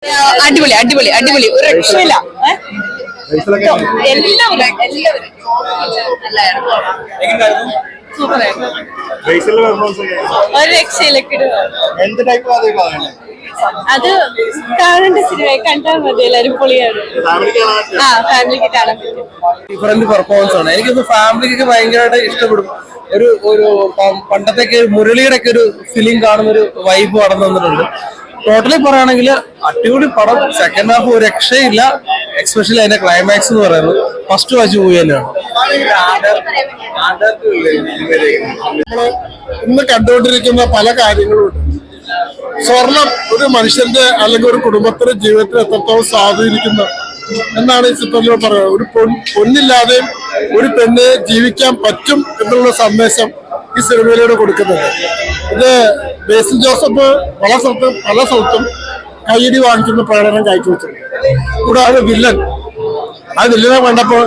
അടിപൊളി അടിപൊളി അടിപൊളി ഒരു രക്ഷയില്ല. എല്ലാവരും ഒരു രക്ഷയില്ല. അത് കാണേണ്ട സിനിമ കണ്ടാൽ മതി. എല്ലാവരും പൊളിയാണ്. ഫാമിലിക്ക് കാണാൻ പറ്റും. ഡിഫറെന്റ് പെർഫോമൻസ് ആണ്. എനിക്കൊന്ന് ഫാമിലിക്ക് ഭയങ്കരമായിട്ട് ഇഷ്ടപ്പെടും. ഒരു പണ്ടത്തെ മുരളിയുടെ ഒക്കെ ഒരു ഫിലിം കാണുന്ന ഒരു വൈബ് കടന്നു വന്നിട്ടുണ്ട്. ടോട്ടലി പറയുകയാണെങ്കിൽ അടിപൊളി പടം. സെക്കൻഡ് ഹാഫ് ഒരു രക്ഷയില്ല. എക്സ്പെഷ്യലി അതിന്റെ ക്ലൈമാക്സ് എന്ന് പറയുന്നത് ഫസ്റ്റ് വാച്ച് മൂവി തന്നെയാണ്. നമ്മള് ഇന്ന് കണ്ടുകൊണ്ടിരിക്കുന്ന പല കാര്യങ്ങളും സ്വർണം ഒരു മനുഷ്യന്റെ അല്ലെങ്കിൽ ഒരു കുടുംബത്തിന്റെ ജീവിതത്തിൽ എത്രത്തോളം സ്വാധീനിക്കുന്നു എന്നാണ് ഈ ചിത്രത്തിലൂടെ പറയുന്നത്. ഒരു പൊന്നില്ലാതെയും ഒരു പെണ്ണ് ജീവിക്കാൻ പറ്റും എന്നുള്ള സന്ദേശം ഈ സിനിമയിലൂടെ കൊടുക്കുന്നുണ്ട്. ഇത് ബേസിൽ ജോസഫ് പല സ്ഥലത്തും കൈയടി വാങ്ങിക്കുന്ന പ്രകടനം കാഴ്ചവെച്ചിട്ടുണ്ട്. കൂടാതെ വില്ലൻ, ആ വില്ലനെ കണ്ടപ്പോൾ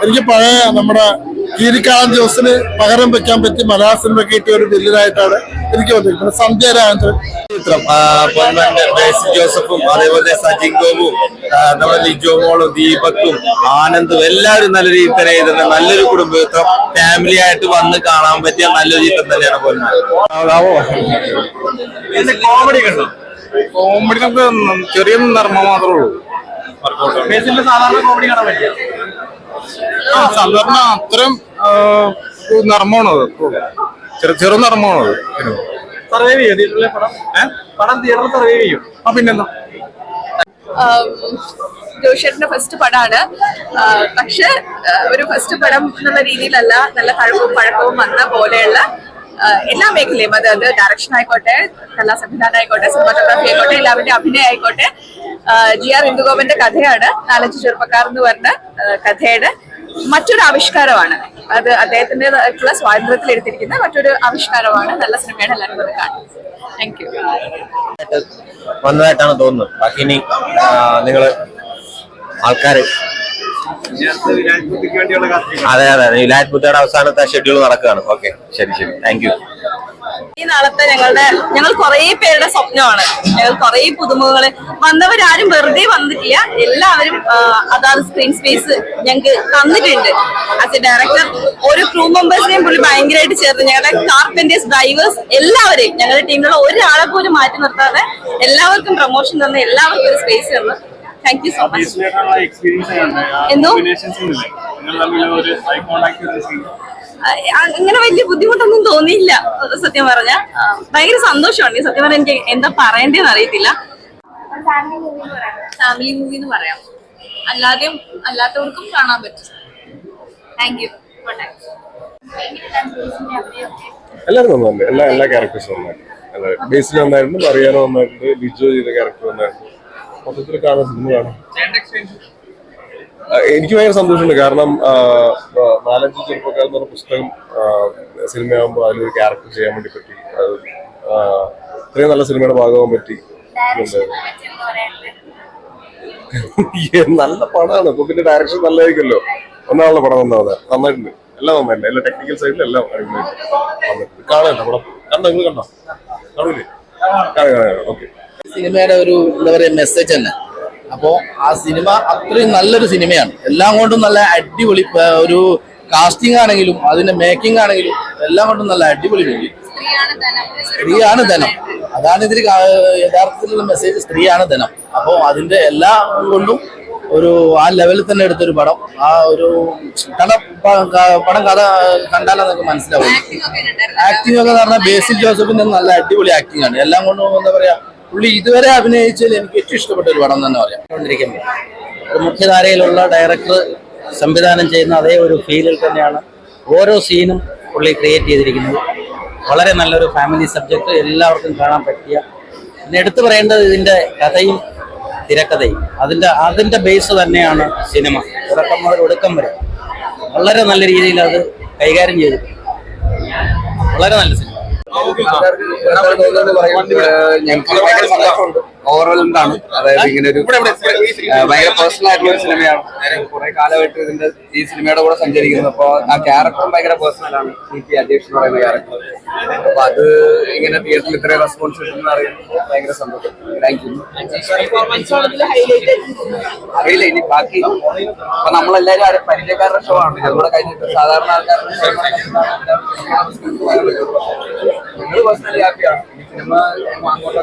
എനിക്ക് പഴയ നമ്മുടെ കീരിക്കാളൻ ജോസിന് പകരം വെക്കാൻ പറ്റി മലയാള സിനിമ കിട്ടിയ ഒരു വില്ലനായിട്ടാണ് എനിക്ക് വന്നിരിക്കുന്നത്. സന്ധ്യ രാജേന്ദ്രൻ ചിത്രം ബേസിൽ ജോസഫും അതേപോലെ സജിൻ ഗോപും നമ്മുടെ ലിജോ മോളും ദീപക്കും ആനന്ദും എല്ലാവരും നല്ല രീതിയിൽ തന്നെ ചെയ്തിട്ടുണ്ട്. നല്ലൊരു കുടുംബ ചിത്രം, ഫാമിലി ആയിട്ട് വന്ന് കാണാൻ പറ്റിയ നല്ലൊരു ചിത്രം തന്നെയാണ്. കോമഡി കണ്ടോ? കോമഡി നമുക്ക് ചെറിയ നർമ്മം മാത്രമേ ഉള്ളൂ. സാധാരണ കോമഡി കാണാൻ പറ്റിയ സാധാരണ അത്രയും നർമ്മമാണത്. ചെറു നർമ്മമാണത്. സർവൈവ് ചെയ്യും തിയേറ്ററിലെ പടം തിയേറ്ററിൽ സർവൈവ് ചെയ്യും. പിന്നെന്താ, ജോഷേട്ടന്റെ ഫസ്റ്റ് പടമാണ്. പക്ഷെ ഒരു ഫസ്റ്റ് പടം എന്നുള്ള രീതിയിലല്ല, നല്ല കഴിവും പഴക്കവും വന്ന പോലെയുള്ള എല്ലാ മേഖലയും, അത് ഡയറക്ഷൻ ആയിക്കോട്ടെ, കലാ സംവിധാനം ആയിക്കോട്ടെ, സിനിമാറ്റോഗ്രാഫി ആയിക്കോട്ടെ, എല്ലാവരുടെയും അഭിനയം ആയിക്കോട്ടെ. GR ഇന്ദുഗോപന്റെ കഥയാണ്. 4-5 ചെറുപ്പക്കാർ എന്ന് പറഞ്ഞ കഥയുടെ മറ്റൊരു ആവിഷ്കാരമാണ്. അത് അദ്ദേഹത്തിൻ്റെതായിട്ടുള്ള സ്വാതന്ത്ര്യത്തിൽ എടുത്തിരിക്കുന്ന മറ്റൊരു ആവിഷ്കാരമാണ്. നല്ല സിനിമയാണ്. എല്ലാവരും അത് കാണും. Thank you. വന്നതായിട്ടാണ് തോന്നുന്നത്. ബാക്കി ഇനി നിങ്ങള് ആൾക്കാര് അതെ വിലായത്ത് ബുദ്ധയുടെ അവസാനത്തെ ഷെഡ്യൂൾ നടക്കുകയാണ്. ഓക്കെ, ശരി, താങ്ക് യു. ഈ നാളത്തെ ഞങ്ങൾ കുറെ പേരുടെ സ്വപ്നമാണ്. ഞങ്ങൾ കുറെ പുതുമുഖങ്ങള് വന്നവരാരും വെറുതെ വന്നിട്ടില്ല. എല്ലാവരും അതാത് സ്ക്രീൻ സ്പേസ് ഞങ്ങൾക്ക് തന്നിട്ടുണ്ട്. ആസ് എ ഡയറക്ടർ ഓരോ ക്രൂ മെമ്പേഴ്സിനെയും പുള്ളി ഭയങ്കരമായിട്ട് ചേർന്ന് ഞങ്ങളുടെ കാർപ്പന്റേഴ്സ്, ഡ്രൈവേഴ്സ് എല്ലാവരെയും ഞങ്ങളുടെ ടീമിലുള്ള ഒരാളെ പോലും മാറ്റി നിർത്താതെ എല്ലാവർക്കും പ്രൊമോഷൻ തന്ന് എല്ലാവർക്കും ഒരു സ്പേസ് തന്നു. Thank you so much. എന്തോ അങ്ങനെ വലിയ ബുദ്ധിമുട്ടൊന്നും തോന്നിയില്ല. സത്യം പറഞ്ഞ ഭയങ്കര സന്തോഷമാണ്. സത്യം പറഞ്ഞാൽ എനിക്ക് എന്താ പറയേണ്ടതെന്ന് അറിയത്തില്ല. ഫാമിലി മൂവി എന്ന് പറയാം. അല്ലാത്തവർക്കും കാണാൻ പറ്റും. Thank you. എല്ലാവരും നന്നായിട്ടുണ്ട്. എല്ലാ ക്യാരക്ടേഴ്സും നന്നായിട്ടുണ്ട്. ബേസിൽ നന്നായിട്ടുണ്ട്, മറിയാനോ നന്നായിട്ടുണ്ട്, ലിജോ ചെയ്ത ക്യാരക്ടർ നന്നായിട്ടുണ്ട്. മൊത്തത്തിൽ കാണാൻ സിനിമ കാണാം. എനിക്ക് ഭയങ്കര സന്തോഷമുണ്ട്. കാരണം 4-5 ചെറുപ്പക്കാർ എന്ന് പറഞ്ഞ പുസ്തകം സിനിമയാകുമ്പോൾ അതിലൊരു ക്യാരക്ടർ ചെയ്യാൻ വേണ്ടി പറ്റി. അത് ഇത്രയും നല്ല സിനിമയുടെ ഭാഗമാകാൻ പറ്റി. നല്ല പടമാണ്. അപ്പൊ പിന്നെ ഡയറക്ഷൻ നല്ലതായിരിക്കുമല്ലോ. ഒന്നാളുടെ പടം നന്നായിട്ടുണ്ട്. എല്ലാം നന്നായിട്ടുണ്ട്. എല്ലാ ടെക്നിക്കൽ സൈഡിലും എല്ലാം വന്നിട്ടുണ്ട്. കാണാനുണ്ടോ പടം? നിങ്ങൾ കണ്ടോ? കാണൂലേ? കാണാം. ഓക്കെ. സിനിമയുടെ ഒരു എന്താ പറയുക മെസ്സേജ് തന്നെ. അപ്പോൾ ആ സിനിമ അത്രയും നല്ലൊരു സിനിമയാണ്. എല്ലാം കൊണ്ടും നല്ല അടിപൊളി ഒരു കാസ്റ്റിംഗ് ആണെങ്കിലും അതിന്റെ മേക്കിംഗ് ആണെങ്കിലും എല്ലാം കൊണ്ടും നല്ല അടിപൊളി മൂവി. സ്ത്രീയാണ് ധനം. അതാണ് ഇതിൽ യഥാർത്ഥത്തിലുള്ള മെസ്സേജ്. സ്ത്രീയാണ് ധനം. അപ്പോൾ അതിന്റെ എല്ലാ കൊണ്ടും ഒരു ആ ലെവലിൽ തന്നെ എടുത്തൊരു പടം. ആ ഒരു പടം കഥ കണ്ടാൽ നമുക്ക് മനസ്സിലാവും. ആക്ടിംഗ് ഒക്കെ എന്ന് പറഞ്ഞാൽ ബേസിൽ ജോസഫിന്റെ നല്ല അടിപൊളി ആക്ടിംഗ് ആണ്. എല്ലാം കൊണ്ടും എന്താ പറയാ, പുള്ളി ഇതുവരെ അഭിനയിച്ചതിൽ എനിക്ക് ഏറ്റവും ഇഷ്ടപ്പെട്ട ഒരു പടം തന്നെ പറയാം. ഒരു മുഖ്യധാരയിലുള്ള ഡയറക്ടർ സംവിധാനം ചെയ്യുന്ന അതേ ഒരു ഫീലിൽ തന്നെയാണ് ഓരോ സീനും പുള്ളി ക്രിയേറ്റ് ചെയ്തിരിക്കുന്നത്. വളരെ നല്ലൊരു ഫാമിലി സബ്ജക്റ്റ്, എല്ലാവർക്കും കാണാൻ പറ്റിയ. പിന്നെ എടുത്തു പറയേണ്ടത് ഇതിൻ്റെ കഥയും തിരക്കഥയും. അതിൻ്റെ ബേസ് തന്നെയാണ് സിനിമ. തുടക്കം മുതൽ ഒടുക്കം വരെ വളരെ നല്ല രീതിയിൽ അത് കൈകാര്യം ചെയ്തു. വളരെ നല്ല സിനിമ. ഞങ്ങൾക്ക് ഭയങ്കര സന്തോഷമുണ്ട്. ഓവറോൾ എന്താണ്, അതായത് ഇങ്ങനെ ഒരു ഭയങ്കര പേഴ്സണൽ ആയിട്ടുള്ള ഒരു സിനിമയാണ്. കുറെ കാലമായിട്ട് ഇതിന്റെ ഈ സിനിമയുടെ കൂടെ സഞ്ചരിക്കുന്നത്. അപ്പൊ ആ ക്യാരക്ടറും ഭയങ്കര പേഴ്സണലാണ്. CP അജേഷ് എന്ന് പറയുന്ന ക്യാരക്ടർ. അപ്പൊ അത് ഇങ്ങനെ തിയേറ്ററിൽ ഇത്രയും റെസ്പോൺസ് കിട്ടുന്ന അറിയുമ്പോൾ ഭയങ്കര സന്തോഷം. Thank you. അറിയില്ല ഇനി ബാക്കി. അപ്പൊ നമ്മളെല്ലാരും പരിചയക്കാരുടെ ഷോ ആണ്. നമ്മുടെ കഴിഞ്ഞിട്ട് സാധാരണ ആൾക്കാരുടെ ഷോ ഞങ്ങൾ പേഴ്സണലി ഹാപ്പിയാണ്. ഈ സിനിമ അങ്ങോട്ട്